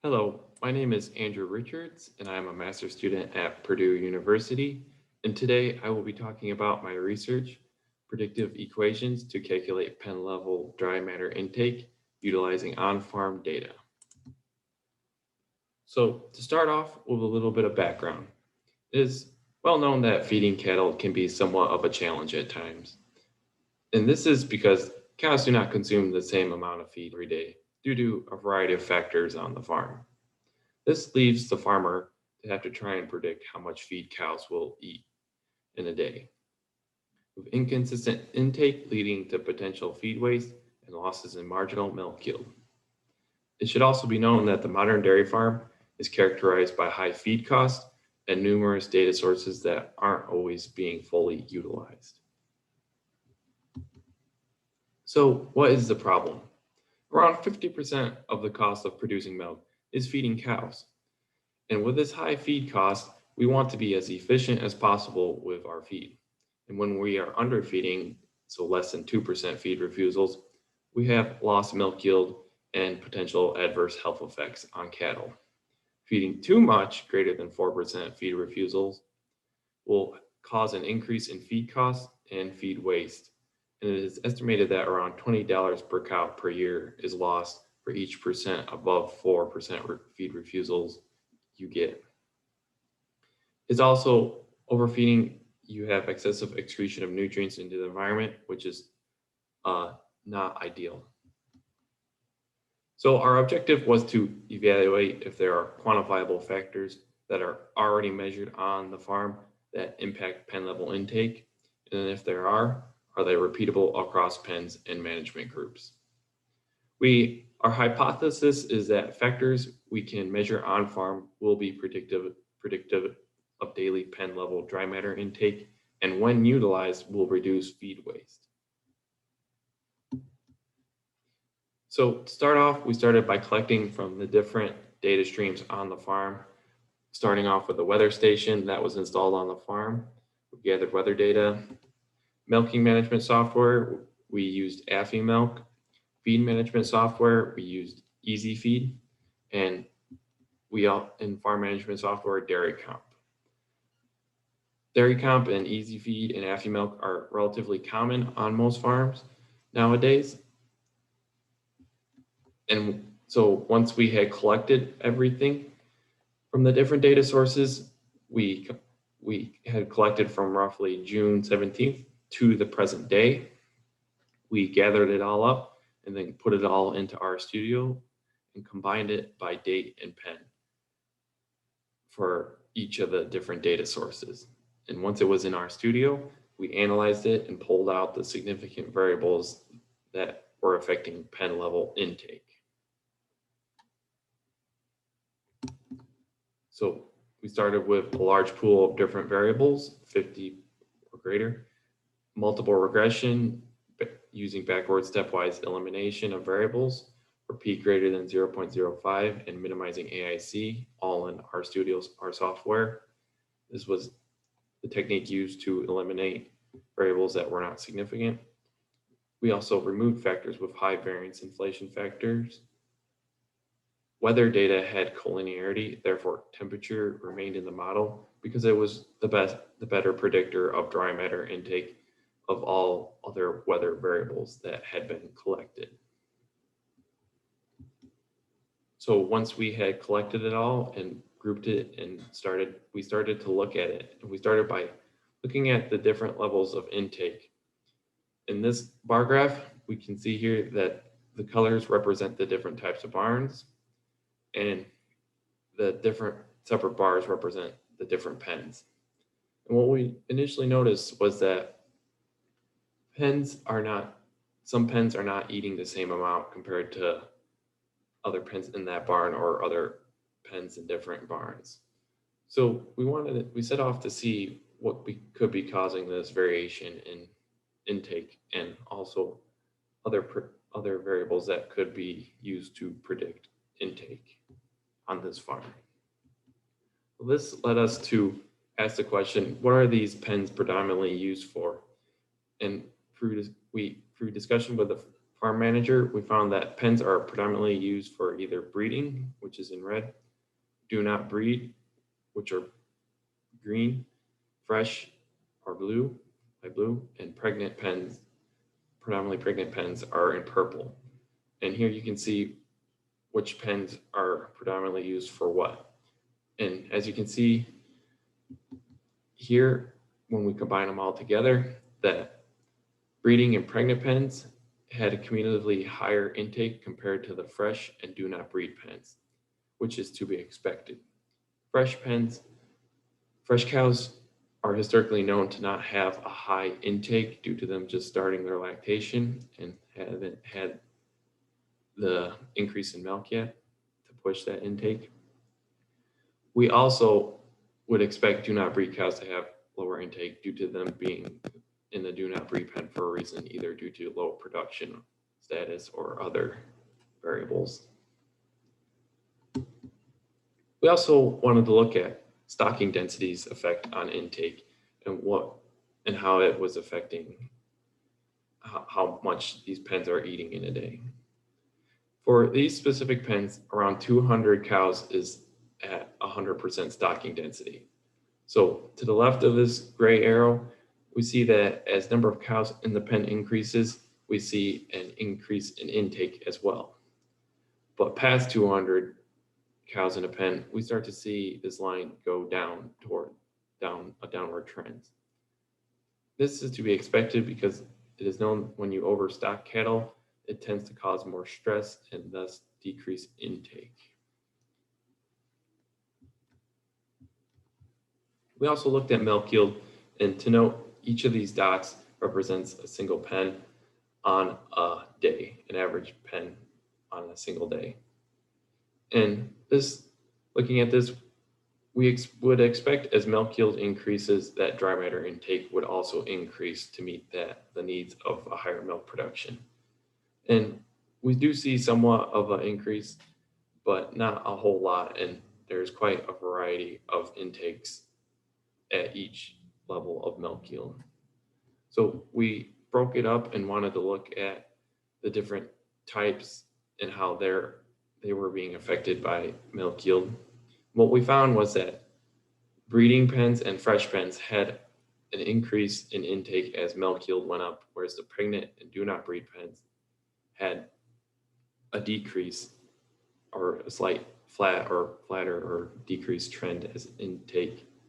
Hello, my name is Andrew Richards, and I am a master's student at Purdue University. And today I will be talking about my research, predictive equations to calculate pen level dry matter intake utilizing on-farm data. So to start off with a little bit of background, it is well known that feeding cattle can be somewhat of a challenge at times. And this is because cows do not consume the same amount of feed every day due to a variety of factors on the farm. This leaves the farmer to have to try and predict how much feed cows will eat in a day, with inconsistent intake leading to potential feed waste and losses in marginal milk yield. It should also be known that the modern dairy farm is characterized by high feed costs and numerous data sources that aren't always being fully utilized. So, what is the problem? Around 50% of the cost of producing milk is feeding cows. And with this high feed cost, we want to be as efficient as possible with our feed. And when we are underfeeding, so less than 2% feed refusals, we have lost milk yield and potential adverse health effects on cattle. Feeding too much, greater than 4% feed refusals, will cause an increase in feed costs and feed waste. And it is estimated that around $20 per cow per year is lost for each percent above 4% feed refusals you get. It's also overfeeding. You have excessive excretion of nutrients into the environment, which is not ideal. So our objective was to evaluate if there are quantifiable factors that are already measured on the farm that impact pen level intake, and if there are they repeatable across pens and management groups? Our hypothesis is that factors we can measure on farm will be predictive of daily pen level dry matter intake, and when utilized, will reduce feed waste. So to start off, we started by collecting from the different data streams on the farm, starting off with the weather station that was installed on the farm. We gathered weather data. Milking management software, we used Affimilk. Feed management software, we used Easy Feed, and in farm management software, DairyComp. DairyComp and Easy Feed and Affimilk are relatively common on most farms nowadays. And so once we had collected everything from the different data sources, we had collected from roughly June 17th to the present day. We gathered it all up and then put it all into RStudio and combined it by date and pen for each of the different data sources. And once it was in RStudio, we analyzed it and pulled out the significant variables that were affecting pen level intake. So we started with a large pool of different variables, 50 or greater, multiple regression using backward stepwise elimination of variables for p greater than 0.05 and minimizing AIC, all in RStudio, our software. This was the technique used to eliminate variables that were not significant. We also removed factors with high variance inflation factors. Weather data had collinearity, therefore temperature remained in the model because it was the better predictor of dry matter intake of all other weather variables that had been collected. So once we had collected it all and grouped it and we started to look at it. And we started by looking at the different levels of intake. In this bar graph, we can see here that the colors represent the different types of barns, and the different separate bars represent the different pens. And what we initially noticed was that some pens are not eating the same amount compared to other pens in that barn or other pens in different barns. So we set off to see what could be causing this variation in intake and also other variables that could be used to predict intake on this farm. This led us to ask the question, what are these pens predominantly used for? And through discussion with the farm manager, we found that pens are predominantly used for either breeding, which is in red, do not breed, which are green, fresh are blue, light blue, and pregnant pens, predominantly pregnant pens, are in purple. And here you can see which pens are predominantly used for what. And as you can see here, when we combine them all together, that breeding and pregnant pens had a cumulatively higher intake compared to the fresh and do not breed pens, which is to be expected. Fresh pens, fresh cows are historically known to not have a high intake due to them just starting their lactation and haven't had the increase in milk yet to push that intake. We also would expect do not breed cows to have lower intake due to them being in the do not breed pen for a reason, either due to low production status or other variables. We also wanted to look at stocking density's effect on intake and how it was affecting how much these pens are eating in a day. For these specific pens, around 200 cows is at 100% stocking density. So to the left of this gray arrow, we see that as number of cows in the pen increases, we see an increase in intake as well. But past 200 cows in a pen, we start to see this line go down toward a downward trend. This is to be expected because it is known when you overstock cattle, it tends to cause more stress and thus decrease intake. We also looked at milk yield, and to note, each of these dots represents a single pen on a day, an average pen on a single day. And looking at this, we would expect as milk yield increases that dry matter intake would also increase to meet the needs of a higher milk production. And we do see somewhat of an increase, but not a whole lot. And there's quite a variety of intakes at each level of milk yield. So we broke it up and wanted to look at the different types and how they were being affected by milk yield. What we found was that breeding pens and fresh pens had an increase in intake as milk yield went up, whereas the pregnant and do not breed pens had a decrease or a slight flatter or decreased trend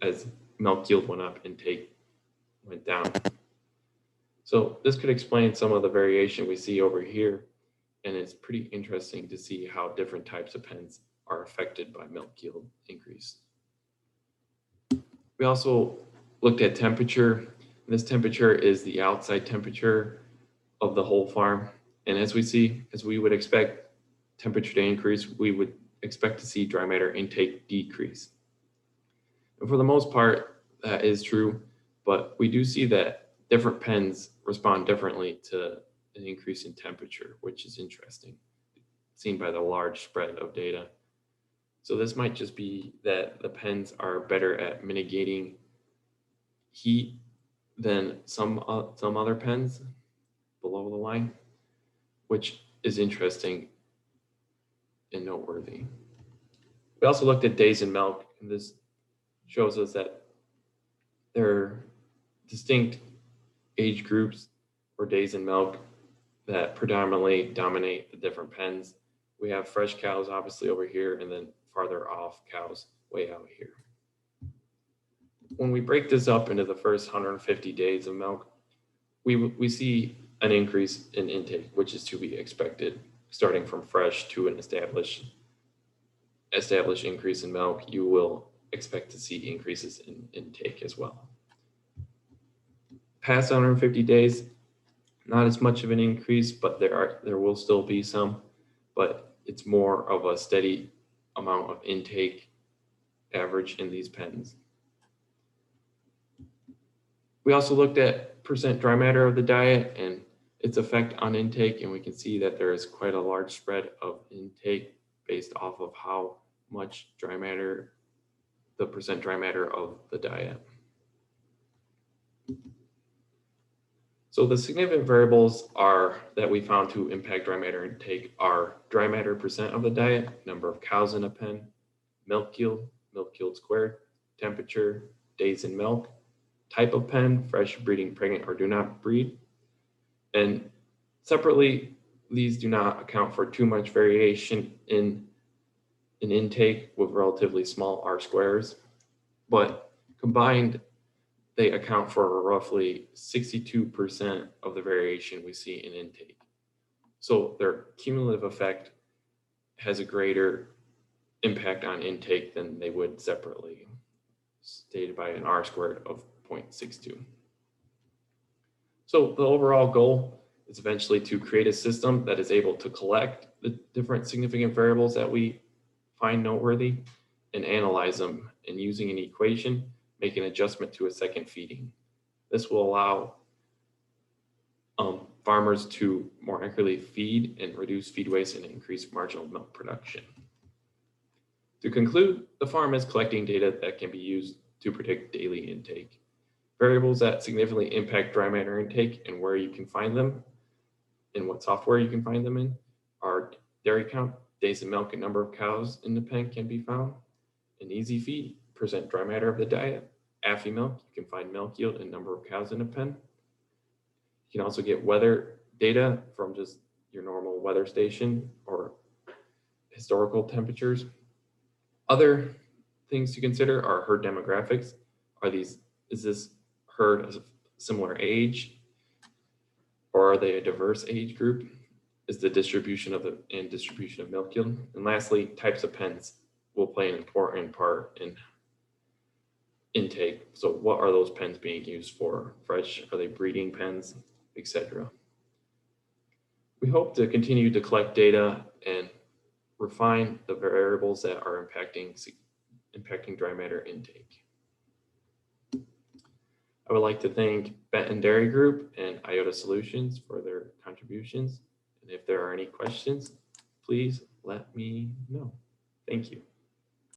as milk yield went up, intake went down. So this could explain some of the variation we see over here, and it's pretty interesting to see how different types of pens are affected by milk yield increase. We also looked at temperature. This temperature is the outside temperature of the whole farm. And as we would expect temperature to increase, we would expect to see dry matter intake decrease. And for the most part, that is true, but we do see that different pens respond differently to an increase in temperature, which is interesting, seen by the large spread of data. So this might just be that the pens are better at mitigating heat than some other pens below the line, which is interesting and noteworthy. We also looked at days in milk, and this shows us that there are distinct age groups or days in milk that predominantly dominate the different pens. We have fresh cows obviously over here, and then farther off cows way out here. When we break this up into the first 150 days of milk, we see an increase in intake, which is to be expected, starting from fresh to an established increase in milk. You will expect to see increases in intake as well. Past 150 days, not as much of an increase, but there will still be some, but it's more of a steady amount of intake average in these pens. We also looked at percent dry matter of the diet and its effect on intake, and we can see that there is quite a large spread of intake based off of how much dry matter, the percent dry matter of the diet. So the significant variables that we found to impact dry matter intake are dry matter percent of the diet, number of cows in a pen, milk yield squared, temperature, days in milk, type of pen, fresh, breeding, pregnant, or do not breed. And separately, these do not account for too much variation in intake with relatively small R squares, but combined, they account for roughly 62% of the variation we see in intake. So their cumulative effect has a greater impact on intake than they would separately, stated by an R squared of 0.62. So the overall goal is eventually to create a system that is able to collect the different significant variables that we find noteworthy and analyze them, and using an equation, make an adjustment to a second feeding. This will allow farmers to more accurately feed and reduce feed waste and increase marginal milk production. To conclude, the farm is collecting data that can be used to predict daily intake. Variables that significantly impact dry matter intake and where you can find them and what software you can find them in are dairy count, days in milk, and number of cows in the pen can be found. An easy feed, percent dry matter of the diet. AFI milk, you can find milk yield and number of cows in a pen. You can also get weather data from just your normal weather station or historical temperatures. Other things to consider are herd demographics. Is this herd of similar age, or are they a diverse age group? Is the distribution of milk yield? And lastly, types of pens will play an important part in intake. So what are those pens being used for? Fresh, are they breeding pens, etc. We hope to continue to collect data and refine the variables that are impacting dry matter intake. I would like to thank Benton Dairy Group and IOTA Solutions for their contributions. And if there are any questions, please let me know. Thank you.